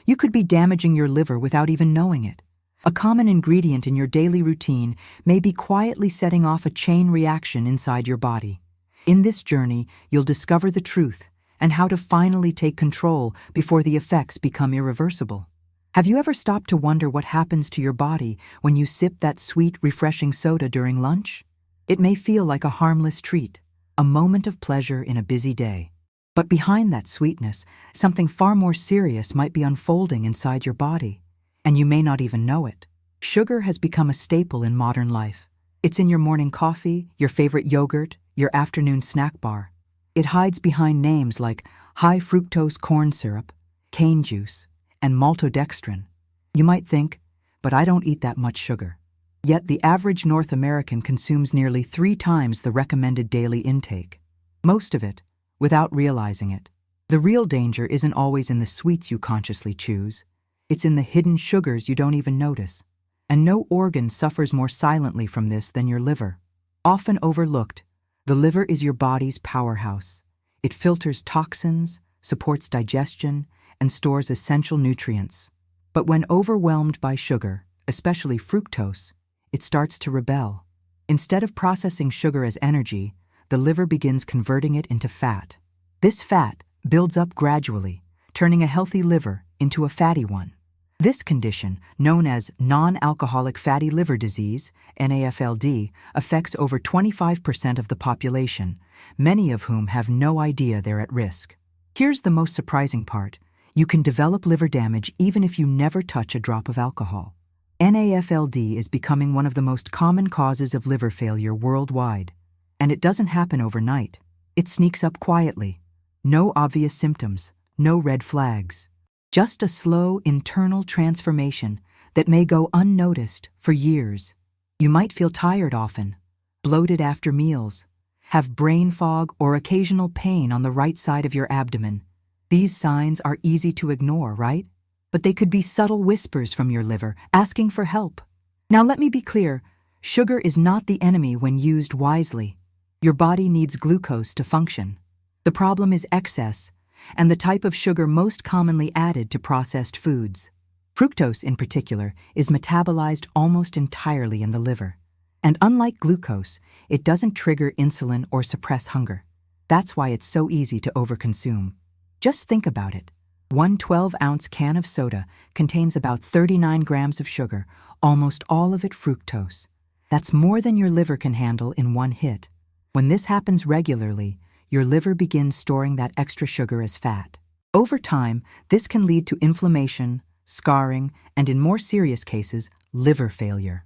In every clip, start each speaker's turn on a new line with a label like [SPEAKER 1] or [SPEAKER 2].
[SPEAKER 1] You could be damaging your liver without even knowing it. A common ingredient in your daily routine may be quietly setting off a chain reaction inside your body. In this journey, you'll discover the truth and how to finally take control before the effects become irreversible. Have you ever stopped to wonder what happens to your body when you sip that sweet, refreshing soda during lunch? It may feel like a harmless treat, a moment of pleasure in a busy day. But behind that sweetness, something far more serious might be unfolding inside your body, and you may not even know it. Sugar has become a staple in modern life. It's in your morning coffee, your favorite yogurt, your afternoon snack bar. It hides behind names like high fructose corn syrup, cane juice, and maltodextrin. You might think, but I don't eat that much sugar. Yet the average North American consumes nearly 3 times the recommended daily intake. Most of it, without realizing it. The real danger isn't always in the sweets you consciously choose. It's in the hidden sugars you don't even notice. And no organ suffers more silently from this than your liver. Often overlooked, the liver is your body's powerhouse. It filters toxins, supports digestion, and stores essential nutrients. But when overwhelmed by sugar, especially fructose, it starts to rebel. Instead of processing sugar as energy, the liver begins converting it into fat. This fat builds up gradually, turning a healthy liver into a fatty one. This condition, known as non-alcoholic fatty liver disease, NAFLD, affects over 25% of the population, many of whom have no idea they're at risk. Here's the most surprising part. You can develop liver damage even if you never touch a drop of alcohol. NAFLD is becoming one of the most common causes of liver failure worldwide. And it doesn't happen overnight. It sneaks up quietly. No obvious symptoms, no red flags. Just a slow internal transformation that may go unnoticed for years. You might feel tired often, bloated after meals, have brain fog or occasional pain on the right side of your abdomen. These signs are easy to ignore, right? But they could be subtle whispers from your liver asking for help. Now let me be clear, sugar is not the enemy when used wisely. Your body needs glucose to function. The problem is excess, and the type of sugar most commonly added to processed foods. Fructose, in particular, is metabolized almost entirely in the liver. And unlike glucose, it doesn't trigger insulin or suppress hunger. That's why it's so easy to overconsume. Just think about it. One 12-ounce can of soda contains about 39 grams of sugar, almost all of it fructose. That's more than your liver can handle in one hit. When this happens regularly, your liver begins storing that extra sugar as fat. Over time, this can lead to inflammation, scarring, and in more serious cases, liver failure.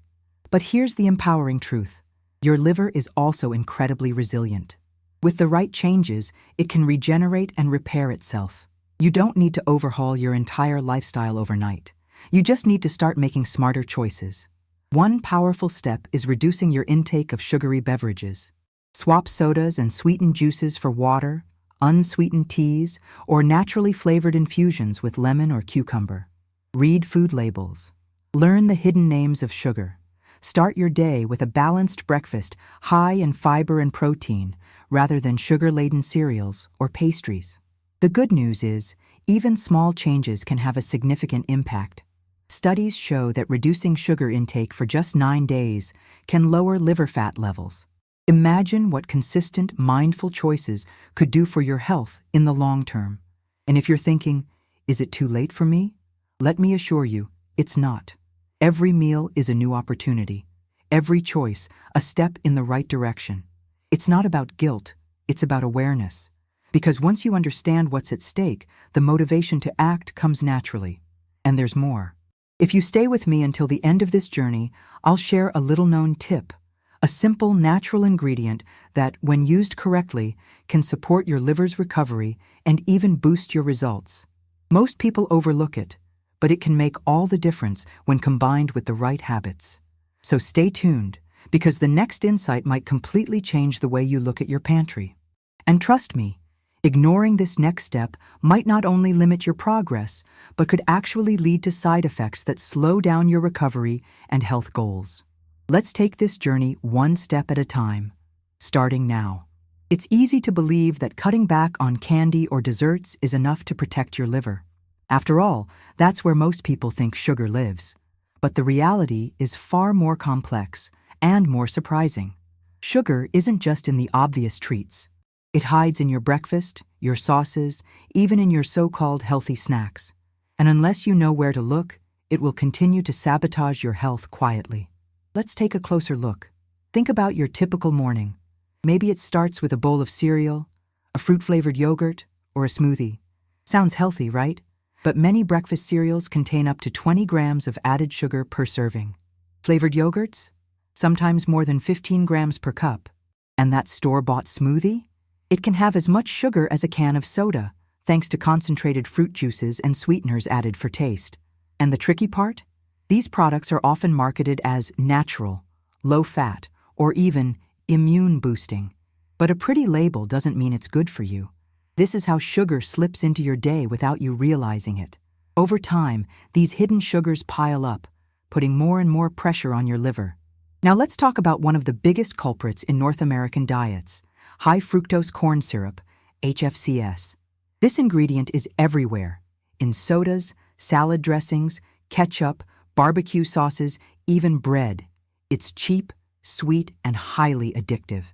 [SPEAKER 1] But here's the empowering truth. Your liver is also incredibly resilient. With the right changes, it can regenerate and repair itself. You don't need to overhaul your entire lifestyle overnight. You just need to start making smarter choices. One powerful step is reducing your intake of sugary beverages. Swap sodas and sweetened juices for water, unsweetened teas, or naturally flavored infusions with lemon or cucumber. Read food labels. Learn the hidden names of sugar. Start your day with a balanced breakfast high in fiber and protein, rather than sugar-laden cereals or pastries. The good news is, even small changes can have a significant impact. Studies show that reducing sugar intake for just 9 days can lower liver fat levels. Imagine what consistent, mindful choices could do for your health in the long term. And if you're thinking, is it too late for me? Let me assure you, it's not. Every meal is a new opportunity. Every choice, a step in the right direction. It's not about guilt, it's about awareness. Because once you understand what's at stake, the motivation to act comes naturally. And there's more. If you stay with me until the end of this journey, I'll share a little-known tip, a simple natural ingredient that, when used correctly, can support your liver's recovery and even boost your results. Most people overlook it, but it can make all the difference when combined with the right habits. So stay tuned, because the next insight might completely change the way you look at your pantry. And trust me, ignoring this next step might not only limit your progress, but could actually lead to side effects that slow down your recovery and health goals. Let's take this journey one step at a time, starting now. It's easy to believe that cutting back on candy or desserts is enough to protect your liver. After all, that's where most people think sugar lives. But the reality is far more complex and more surprising. Sugar isn't just in the obvious treats. It hides in your breakfast, your sauces, even in your so-called healthy snacks. And unless you know where to look, it will continue to sabotage your health quietly. Let's take a closer look. Think about your typical morning. Maybe it starts with a bowl of cereal, a fruit-flavored yogurt, or a smoothie. Sounds healthy, right? But many breakfast cereals contain up to 20 grams of added sugar per serving. Flavored yogurts? Sometimes more than 15 grams per cup. And that store-bought smoothie? It can have as much sugar as a can of soda, thanks to concentrated fruit juices and sweeteners added for taste. And the tricky part? These products are often marketed as natural, low-fat, or even immune-boosting. But a pretty label doesn't mean it's good for you. This is how sugar slips into your day without you realizing it. Over time, these hidden sugars pile up, putting more and more pressure on your liver. Now let's talk about one of the biggest culprits in North American diets, high fructose corn syrup, HFCS. This ingredient is everywhere, in sodas, salad dressings, ketchup, barbecue sauces, even bread. It's cheap, sweet, and highly addictive.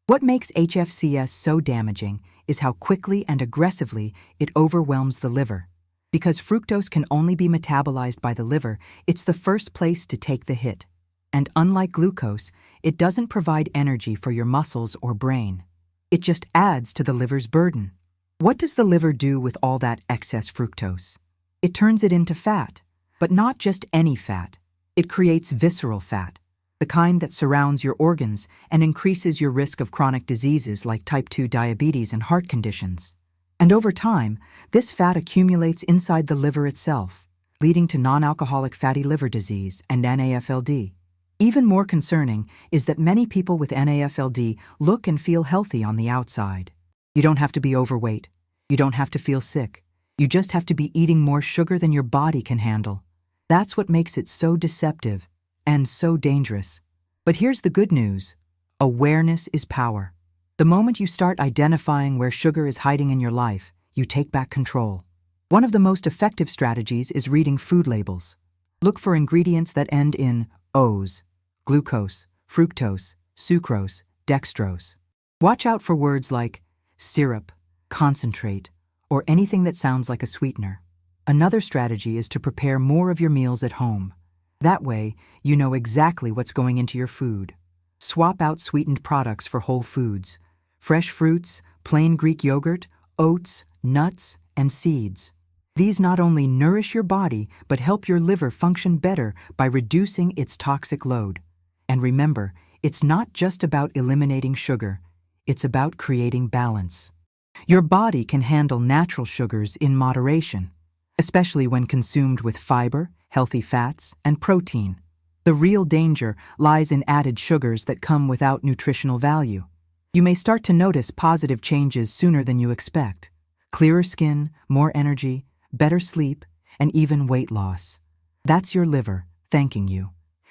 [SPEAKER 1] What makes HFCS so damaging is how quickly and aggressively it overwhelms the liver. Because fructose can only be metabolized by the liver, it's the first place to take the hit. And unlike glucose, it doesn't provide energy for your muscles or brain. It just adds to the liver's burden. What does the liver do with all that excess fructose? It turns it into fat, but not just any fat. It creates visceral fat, the kind that surrounds your organs and increases your risk of chronic diseases like type 2 diabetes and heart conditions. And over time, this fat accumulates inside the liver itself, leading to non-alcoholic fatty liver disease and NAFLD. Even more concerning is that many people with NAFLD look and feel healthy on the outside. You don't have to be overweight. You don't have to feel sick. You just have to be eating more sugar than your body can handle. That's what makes it so deceptive and so dangerous. But here's the good news. Awareness is power. The moment you start identifying where sugar is hiding in your life, you take back control. One of the most effective strategies is reading food labels. Look for ingredients that end in O's: glucose, fructose, sucrose, dextrose. Watch out for words like syrup, concentrate, or anything that sounds like a sweetener. Another strategy is to prepare more of your meals at home. That way, you know exactly what's going into your food. Swap out sweetened products for whole foods, fresh fruits, plain Greek yogurt, oats, nuts, and seeds. These not only nourish your body, but help your liver function better by reducing its toxic load. And remember, it's not just about eliminating sugar, it's about creating balance. Your body can handle natural sugars in moderation, especially when consumed with fiber, healthy fats, and protein. The real danger lies in added sugars that come without nutritional value. You may start to notice positive changes sooner than you expect. Clearer skin, more energy, better sleep, and even weight loss. That's your liver thanking you.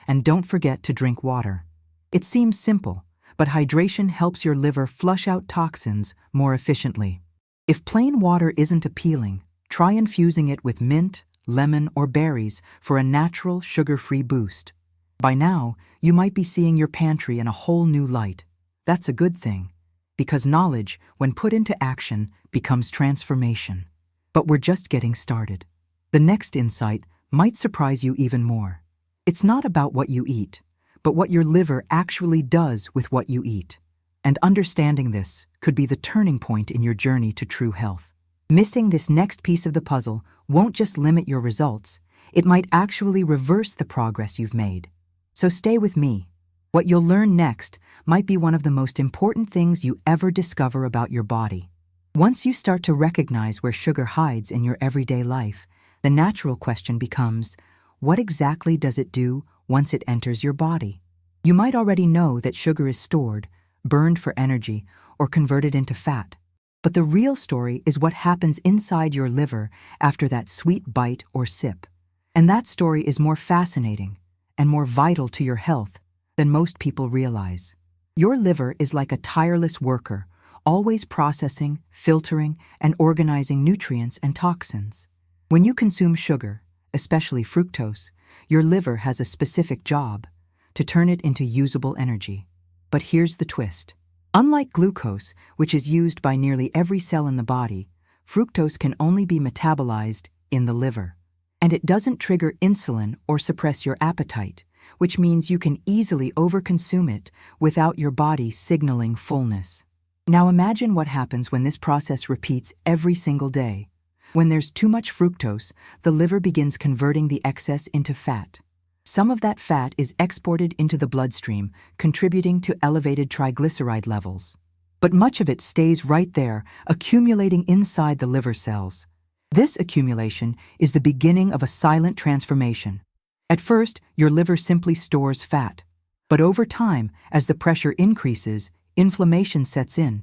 [SPEAKER 1] And don't forget to drink water. It seems simple, but hydration helps your liver flush out toxins more efficiently. If plain water isn't appealing, try infusing it with mint, lemon, or berries for a natural, sugar-free boost. By now, you might be seeing your pantry in a whole new light. That's a good thing, because knowledge, when put into action, becomes transformation. But we're just getting started. The next insight might surprise you even more. It's not about what you eat, but what your liver actually does with what you eat. And understanding this could be the turning point in your journey to true health. Missing this next piece of the puzzle won't just limit your results, it might actually reverse the progress you've made. So stay with me. What you'll learn next might be one of the most important things you ever discover about your body. Once you start to recognize where sugar hides in your everyday life, the natural question becomes, what exactly does it do once it enters your body? You might already know that sugar is stored, burned for energy, or converted into fat. But the real story is what happens inside your liver after that sweet bite or sip. And that story is more fascinating and more vital to your health than most people realize. Your liver is like a tireless worker, always processing, filtering, and organizing nutrients and toxins. When you consume sugar, especially fructose, your liver has a specific job: to turn it into usable energy. But here's the twist. Unlike glucose, which is used by nearly every cell in the body, fructose can only be metabolized in the liver. And it doesn't trigger insulin or suppress your appetite, which means you can easily overconsume it without your body signaling fullness. Now imagine what happens when this process repeats every single day. When there's too much fructose, the liver begins converting the excess into fat. Some of that fat is exported into the bloodstream, contributing to elevated triglyceride levels. But much of it stays right there, accumulating inside the liver cells. This accumulation is the beginning of a silent transformation. At first, your liver simply stores fat. But over time, as the pressure increases, inflammation sets in.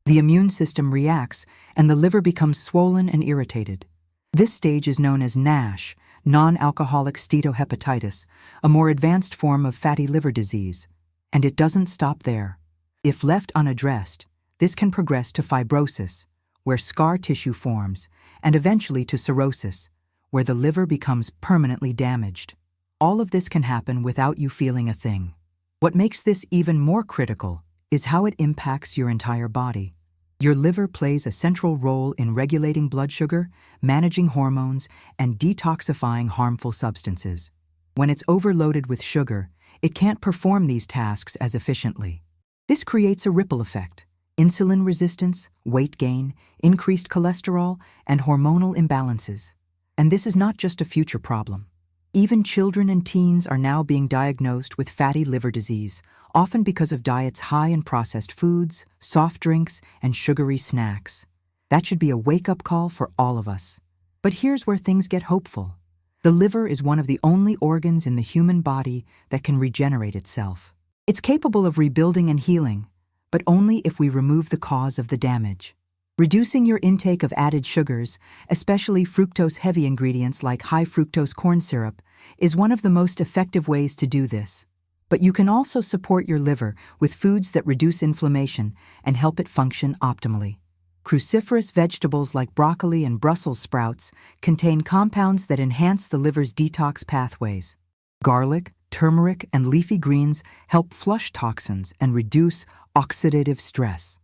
[SPEAKER 1] The immune system reacts, and the liver becomes swollen and irritated. This stage is known as NASH, non-alcoholic steatohepatitis, a more advanced form of fatty liver disease. And it doesn't stop there. If left unaddressed, this can progress to fibrosis, where scar tissue forms, and eventually to cirrhosis, where the liver becomes permanently damaged. All of this can happen without you feeling a thing. What makes this even more critical is how it impacts your entire body. Your liver plays a central role in regulating blood sugar, managing hormones, and detoxifying harmful substances. When it's overloaded with sugar, it can't perform these tasks as efficiently. This creates a ripple effect: insulin resistance, weight gain, increased cholesterol, and hormonal imbalances. And this is not just a future problem. Even children and teens are now being diagnosed with fatty liver disease, often because of diets high in processed foods, soft drinks, and sugary snacks. That should be a wake-up call for all of us. But here's where things get hopeful. The liver is one of the only organs in the human body that can regenerate itself. It's capable of rebuilding and healing, but only if we remove the cause of the damage. Reducing your intake of added sugars, especially fructose-heavy ingredients like high-fructose corn syrup, is one of the most effective ways to do this. But you can also support your liver with foods that reduce inflammation and help it function optimally. Cruciferous vegetables like broccoli and Brussels sprouts contain compounds that enhance the liver's detox pathways. Garlic, turmeric, and leafy greens help flush toxins and reduce oxidative stress.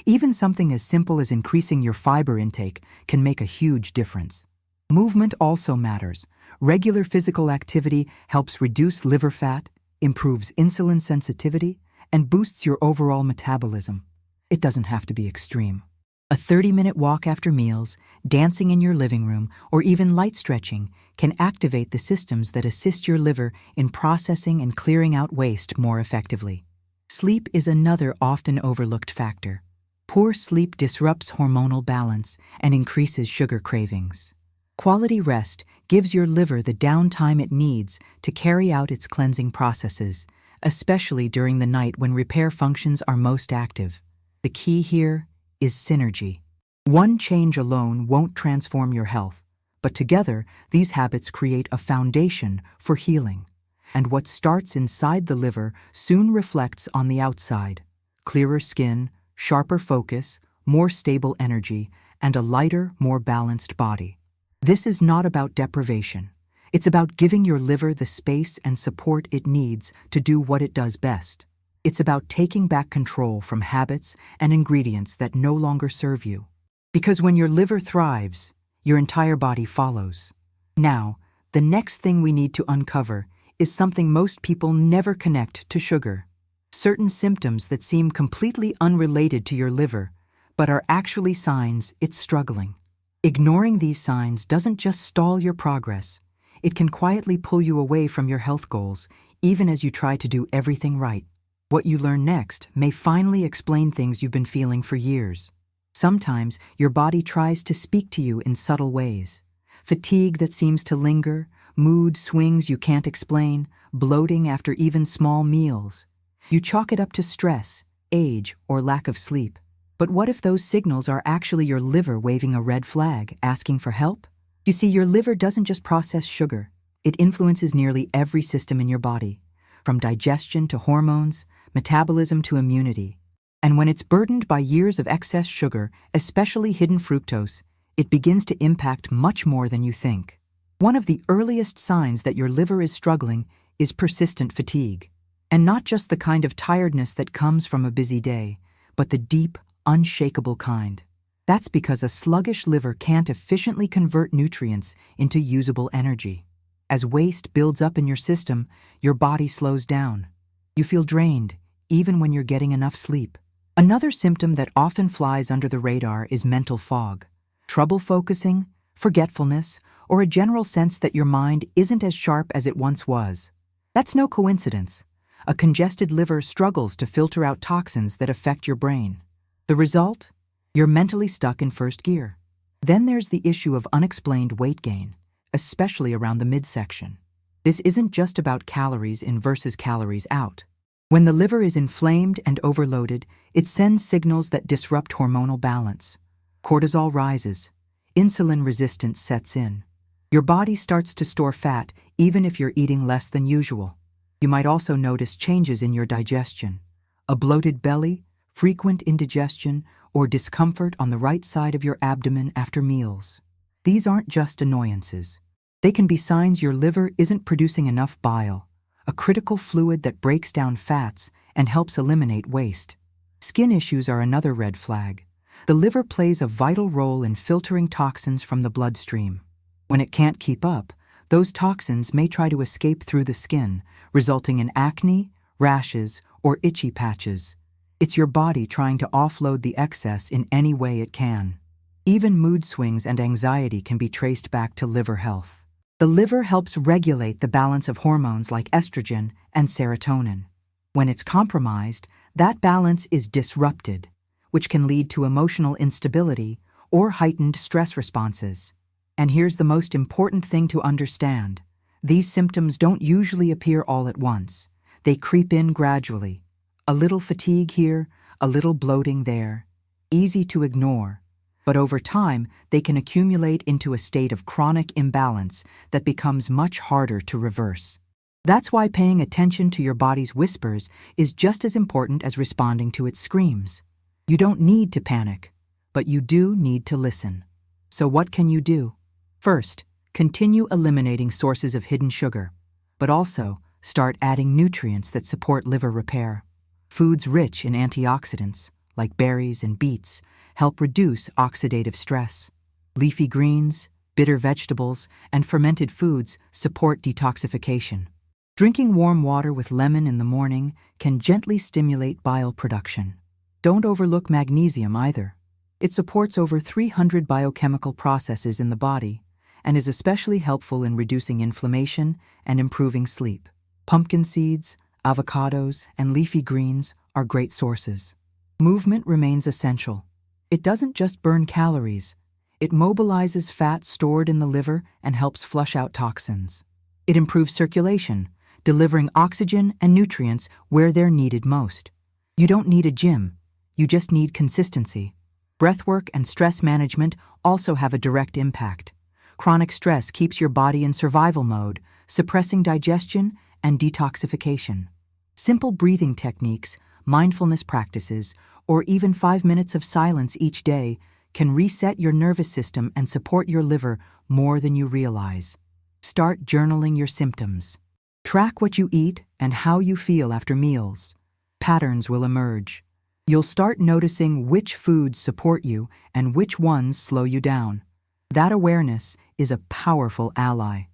[SPEAKER 1] Even something as simple as increasing your fiber intake can make a huge difference. Movement also matters. Regular physical activity helps reduce liver fat, improves insulin sensitivity, and boosts your overall metabolism. It doesn't have to be extreme. A 30-minute walk after meals, dancing in your living room, or even light stretching can activate the systems that assist your liver in processing and clearing out waste more effectively. Sleep is another often overlooked factor. Poor sleep disrupts hormonal balance and increases sugar cravings. Quality rest gives your liver the downtime it needs to carry out its cleansing processes, especially during the night when repair functions are most active. The key here is synergy. One change alone won't transform your health, but together these habits create a foundation for healing. And what starts inside the liver soon reflects on the outside: clearer skin, sharper focus, more stable energy, and a lighter, more balanced body. This is not about deprivation. It's about giving your liver the space and support it needs to do what it does best. It's about taking back control from habits and ingredients that no longer serve you. Because when your liver thrives, your entire body follows. Now, the next thing we need to uncover is something most people never connect to sugar. Certain symptoms that seem completely unrelated to your liver, but are actually signs it's struggling. Ignoring these signs doesn't just stall your progress. It can quietly pull you away from your health goals, even as you try to do everything right. What you learn next may finally explain things you've been feeling for years. Sometimes your body tries to speak to you in subtle ways. Fatigue that seems to linger, mood swings you can't explain, bloating after even small meals. You chalk it up to stress, age, or lack of sleep. But what if those signals are actually your liver waving a red flag, asking for help? You see, your liver doesn't just process sugar. It influences nearly every system in your body, from digestion to hormones, metabolism to immunity. And when it's burdened by years of excess sugar, especially hidden fructose, it begins to impact much more than you think. One of the earliest signs that your liver is struggling is persistent fatigue. And not just the kind of tiredness that comes from a busy day, but the deep, unshakable kind. That's because a sluggish liver can't efficiently convert nutrients into usable energy. As waste builds up in your system, your body slows down. You feel drained, even when you're getting enough sleep. Another symptom that often flies under the radar is mental fog. Trouble focusing, forgetfulness, or a general sense that your mind isn't as sharp as it once was. That's no coincidence. A congested liver struggles to filter out toxins that affect your brain. The result? You're mentally stuck in first gear. Then there's the issue of unexplained weight gain, especially around the midsection. This isn't just about calories in versus calories out. When the liver is inflamed and overloaded, it sends signals that disrupt hormonal balance. Cortisol rises. Insulin resistance sets in. Your body starts to store fat even if you're eating less than usual. You might also notice changes in your digestion. A bloated belly, frequent indigestion, or discomfort on the right side of your abdomen after meals. These aren't just annoyances. They can be signs your liver isn't producing enough bile, a critical fluid that breaks down fats and helps eliminate waste. Skin issues are another red flag. The liver plays a vital role in filtering toxins from the bloodstream. When it can't keep up, those toxins may try to escape through the skin, resulting in acne, rashes, or itchy patches. It's your body trying to offload the excess in any way it can. Even mood swings and anxiety can be traced back to liver health. The liver helps regulate the balance of hormones like estrogen and serotonin. When it's compromised, that balance is disrupted, which can lead to emotional instability or heightened stress responses. And here's the most important thing to understand. These symptoms don't usually appear all at once. They creep in gradually. A little fatigue here, a little bloating there. Easy to ignore. But over time, they can accumulate into a state of chronic imbalance that becomes much harder to reverse. That's why paying attention to your body's whispers is just as important as responding to its screams. You don't need to panic, but you do need to listen. So what can you do? First, continue eliminating sources of hidden sugar, but also start adding nutrients that support liver repair. Foods rich in antioxidants, like berries and beets, help reduce oxidative stress. Leafy greens, bitter vegetables, and fermented foods support detoxification. Drinking warm water with lemon in the morning can gently stimulate bile production. Don't overlook magnesium either. It supports over 300 biochemical processes in the body and is especially helpful in reducing inflammation and improving sleep. Pumpkin seeds, avocados, and leafy greens are great sources. Movement remains essential. It doesn't just burn calories. It mobilizes fat stored in the liver and helps flush out toxins. It improves circulation, delivering oxygen and nutrients where they're needed most. You don't need a gym. You just need consistency. Breathwork and stress management also have a direct impact. Chronic stress keeps your body in survival mode, suppressing digestion and detoxification. Simple breathing techniques, mindfulness practices, or even 5 minutes of silence each day can reset your nervous system and support your liver more than you realize. Start journaling your symptoms. Track what you eat and how you feel after meals. Patterns will emerge. You'll start noticing which foods support you and which ones slow you down. That awareness is a powerful ally.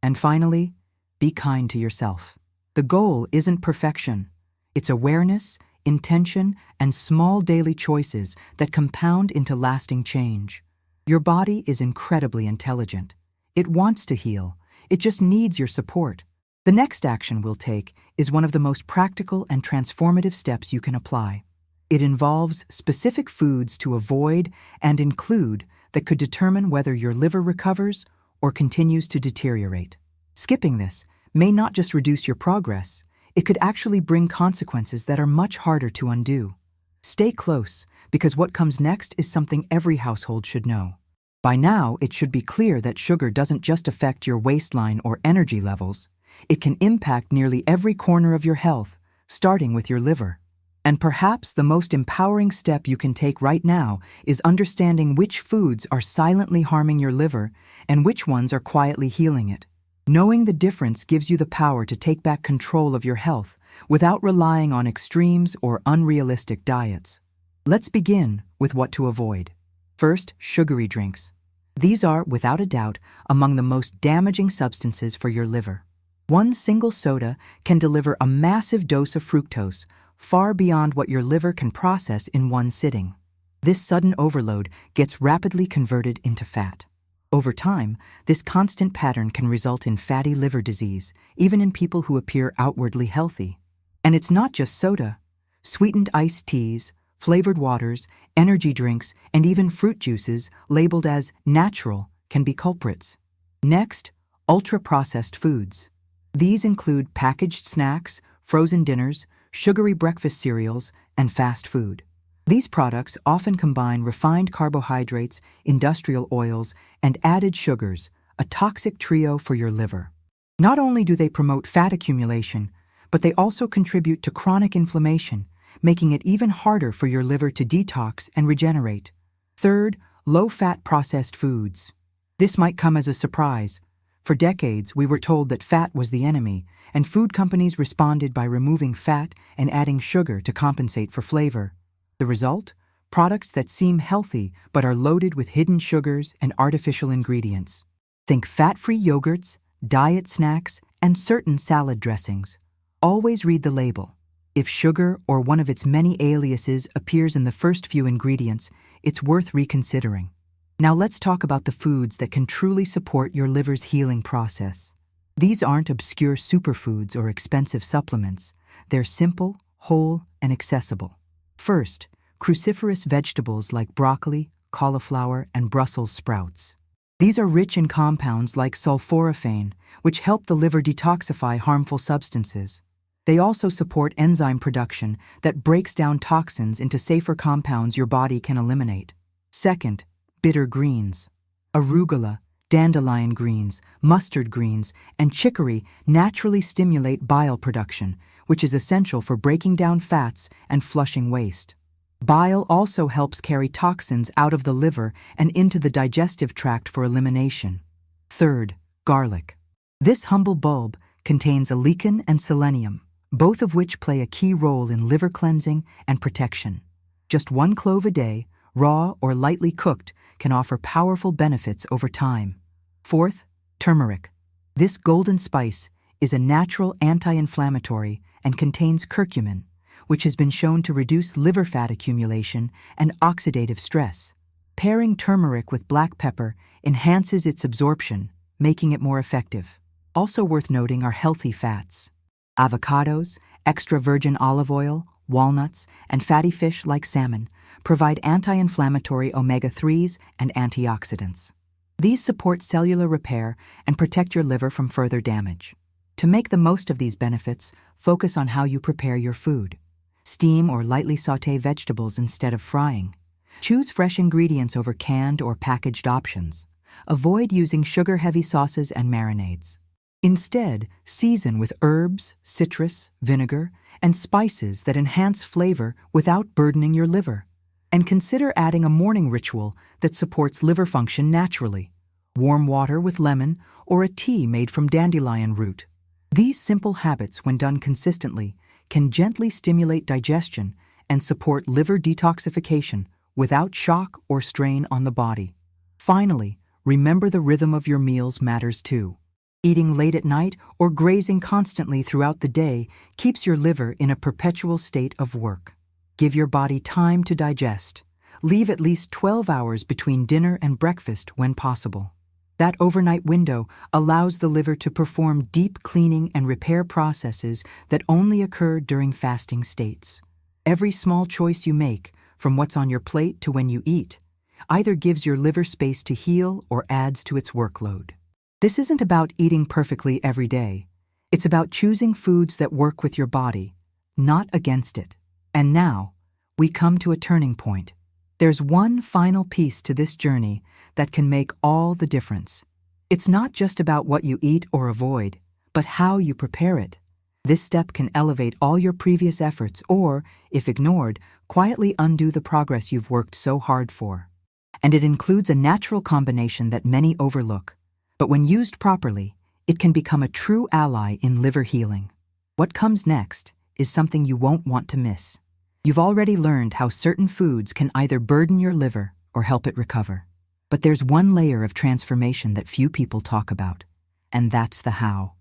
[SPEAKER 1] And finally, be kind to yourself. The goal isn't perfection. It's awareness, intention, and small daily choices that compound into lasting change. Your body is incredibly intelligent. It wants to heal. It just needs your support. The next action we'll take is one of the most practical and transformative steps you can apply. It involves specific foods to avoid and include that could determine whether your liver recovers or continues to deteriorate. Skipping this may not just reduce your progress, it could actually bring consequences that are much harder to undo. Stay close, because what comes next is something every household should know. By now, it should be clear that sugar doesn't just affect your waistline or energy levels. It can impact nearly every corner of your health, starting with your liver. And perhaps the most empowering step you can take right now is understanding which foods are silently harming your liver and which ones are quietly healing it. Knowing the difference gives you the power to take back control of your health without relying on extremes or unrealistic diets. Let's begin with what to avoid. First, sugary drinks. These are, without a doubt, among the most damaging substances for your liver. One single soda can deliver a massive dose of fructose, far beyond what your liver can process in one sitting. This sudden overload gets rapidly converted into fat. Over time, this constant pattern can result in fatty liver disease, even in people who appear outwardly healthy. And it's not just soda. Sweetened iced teas, flavored waters, energy drinks, and even fruit juices labeled as natural can be culprits. Next, ultra-processed foods. These include packaged snacks, frozen dinners, sugary breakfast cereals, and fast food. These products often combine refined carbohydrates, industrial oils, and added sugars, a toxic trio for your liver. Not only do they promote fat accumulation, but they also contribute to chronic inflammation, making it even harder for your liver to detox and regenerate. Third, low-fat processed foods. This might come as a surprise. For decades, we were told that fat was the enemy, and food companies responded by removing fat and adding sugar to compensate for flavor. The result? Products that seem healthy but are loaded with hidden sugars and artificial ingredients. Think fat-free yogurts, diet snacks, and certain salad dressings. Always read the label. If sugar or one of its many aliases appears in the first few ingredients, it's worth reconsidering. Now let's talk about the foods that can truly support your liver's healing process. These aren't obscure superfoods or expensive supplements. They're simple, whole, and accessible. First, cruciferous vegetables like broccoli, cauliflower, and Brussels sprouts. These are rich in compounds like sulforaphane, which help the liver detoxify harmful substances. They also support enzyme production that breaks down toxins into safer compounds your body can eliminate. Second, bitter greens. Arugula, dandelion greens, mustard greens, and chicory naturally stimulate bile production, which is essential for breaking down fats and flushing waste. Bile also helps carry toxins out of the liver and into the digestive tract for elimination. Third, garlic. This humble bulb contains lecithin and selenium, both of which play a key role in liver cleansing and protection. Just 1 clove a day, raw or lightly cooked, can offer powerful benefits over time. Fourth, turmeric. This golden spice is a natural anti-inflammatory and contains curcumin, which has been shown to reduce liver fat accumulation and oxidative stress. Pairing turmeric with black pepper enhances its absorption, making it more effective. Also worth noting are healthy fats. Avocados, extra virgin olive oil, walnuts, and fatty fish like salmon provide anti-inflammatory omega-3s and antioxidants. These support cellular repair and protect your liver from further damage. To make the most of these benefits, focus on how you prepare your food. Steam or lightly sauté vegetables instead of frying. Choose fresh ingredients over canned or packaged options. Avoid using sugar-heavy sauces and marinades. Instead, season with herbs, citrus, vinegar, and spices that enhance flavor without burdening your liver. And consider adding a morning ritual that supports liver function naturally. Warm water with lemon or a tea made from dandelion root. These simple habits, when done consistently, can gently stimulate digestion and support liver detoxification without shock or strain on the body. Finally, remember the rhythm of your meals matters too. Eating late at night or grazing constantly throughout the day keeps your liver in a perpetual state of work. Give your body time to digest. Leave at least 12 hours between dinner and breakfast when possible. That overnight window allows the liver to perform deep cleaning and repair processes that only occur during fasting states. Every small choice you make, from what's on your plate to when you eat, either gives your liver space to heal or adds to its workload. This isn't about eating perfectly every day. It's about choosing foods that work with your body, not against it. And now, we come to a turning point. There's one final piece to this journey that can make all the difference. It's not just about what you eat or avoid, but how you prepare it. This step can elevate all your previous efforts or, if ignored, quietly undo the progress you've worked so hard for. And it includes a natural combination that many overlook. But when used properly, it can become a true ally in liver healing. What comes next is something you won't want to miss. You've already learned how certain foods can either burden your liver or help it recover. But there's one layer of transformation that few people talk about, and that's the how.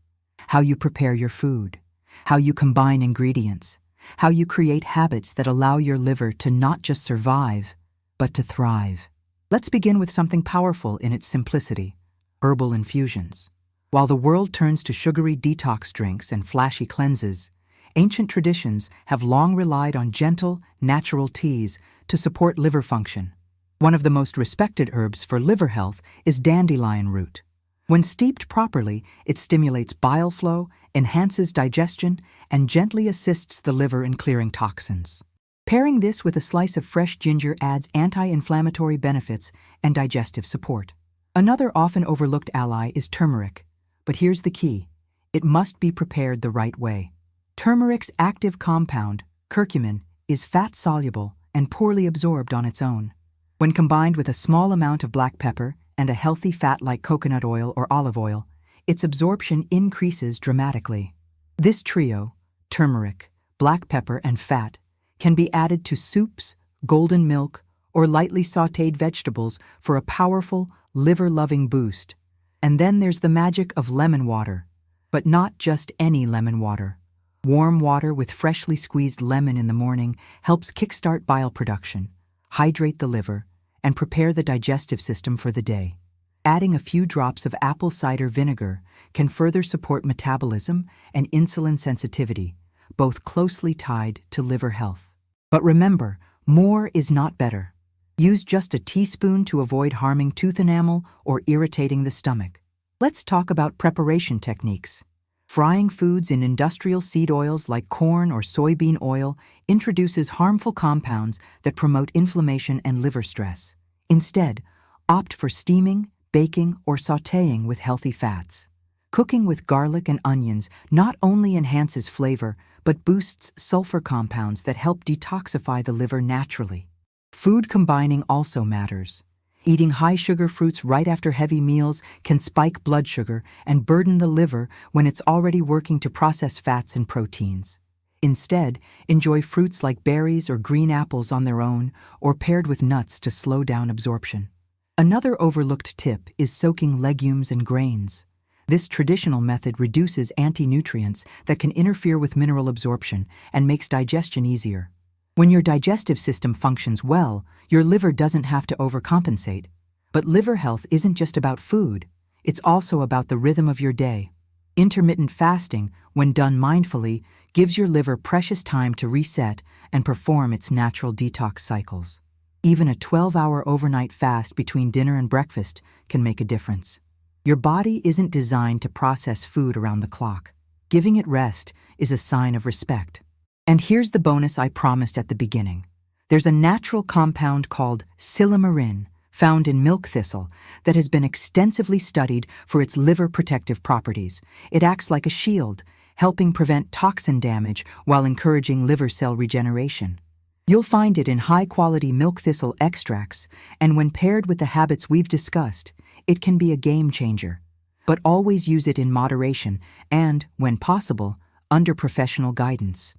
[SPEAKER 1] How you prepare your food, how you combine ingredients, how you create habits that allow your liver to not just survive, but to thrive. Let's begin with something powerful in its simplicity: herbal infusions. While the world turns to sugary detox drinks and flashy cleanses, ancient traditions have long relied on gentle, natural teas to support liver function. One of the most respected herbs for liver health is dandelion root. When steeped properly, it stimulates bile flow, enhances digestion, and gently assists the liver in clearing toxins. Pairing this with a slice of fresh ginger adds anti-inflammatory benefits and digestive support. Another often overlooked ally is turmeric. But here's the key: it must be prepared the right way. Turmeric's active compound, curcumin, is fat-soluble and poorly absorbed on its own. When combined with a small amount of black pepper and a healthy fat like coconut oil or olive oil, its absorption increases dramatically. This trio, turmeric, black pepper, and fat, can be added to soups, golden milk, or lightly sautéed vegetables for a powerful, liver-loving boost. And then there's the magic of lemon water. But not just any lemon water. Warm water with freshly squeezed lemon in the morning helps kickstart bile production, hydrate the liver, and prepare the digestive system for the day. Adding a few drops of apple cider vinegar can further support metabolism and insulin sensitivity, both closely tied to liver health. But remember, more is not better. Use just a teaspoon to avoid harming tooth enamel or irritating the stomach. Let's talk about preparation techniques. Frying foods in industrial seed oils like corn or soybean oil introduces harmful compounds that promote inflammation and liver stress. Instead, opt for steaming, baking, or sautéing with healthy fats. Cooking with garlic and onions not only enhances flavor, but boosts sulfur compounds that help detoxify the liver naturally. Food combining also matters. Eating high-sugar fruits right after heavy meals can spike blood sugar and burden the liver when it's already working to process fats and proteins. Instead, enjoy fruits like berries or green apples on their own or paired with nuts to slow down absorption. Another overlooked tip is soaking legumes and grains. This traditional method reduces anti-nutrients that can interfere with mineral absorption and makes digestion easier. When your digestive system functions well, your liver doesn't have to overcompensate. But liver health isn't just about food, it's also about the rhythm of your day. Intermittent fasting, when done mindfully, gives your liver precious time to reset and perform its natural detox cycles. Even a 12-hour overnight fast between dinner and breakfast can make a difference. Your body isn't designed to process food around the clock. Giving it rest is a sign of respect. And here's the bonus I promised at the beginning. There's a natural compound called silymarin, found in milk thistle, that has been extensively studied for its liver protective properties. It acts like a shield, helping prevent toxin damage while encouraging liver cell regeneration. You'll find it in high-quality milk thistle extracts, and when paired with the habits we've discussed, it can be a game changer. But always use it in moderation and, when possible, under professional guidance.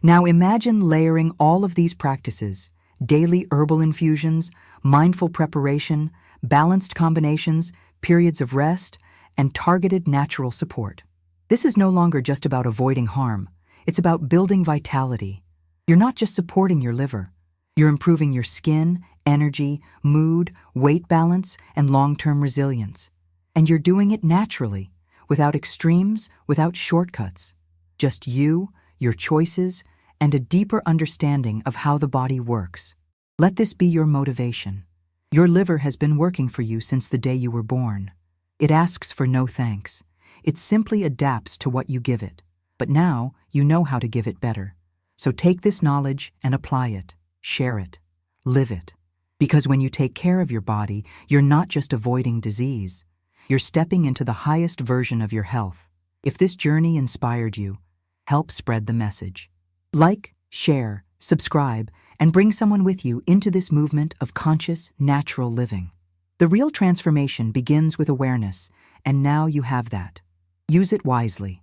[SPEAKER 1] Now imagine layering all of these practices: daily herbal infusions, mindful preparation, balanced combinations, periods of rest, and targeted natural support. This is no longer just about avoiding harm. It's about building vitality. You're not just supporting your liver. You're improving your skin, energy, mood, weight balance, and long-term resilience. And you're doing it naturally, without extremes, without shortcuts. Just you, your choices, and a deeper understanding of how the body works. Let this be your motivation. Your liver has been working for you since the day you were born. It asks for no thanks. It simply adapts to what you give it. But now you know how to give it better. So take this knowledge and apply it, share it, live it. Because when you take care of your body, you're not just avoiding disease. You're stepping into the highest version of your health. If this journey inspired you, Help spread the message. Like, share, subscribe, and bring someone with you into this movement of conscious, natural living. The real transformation begins with awareness, and now you have that. Use it wisely.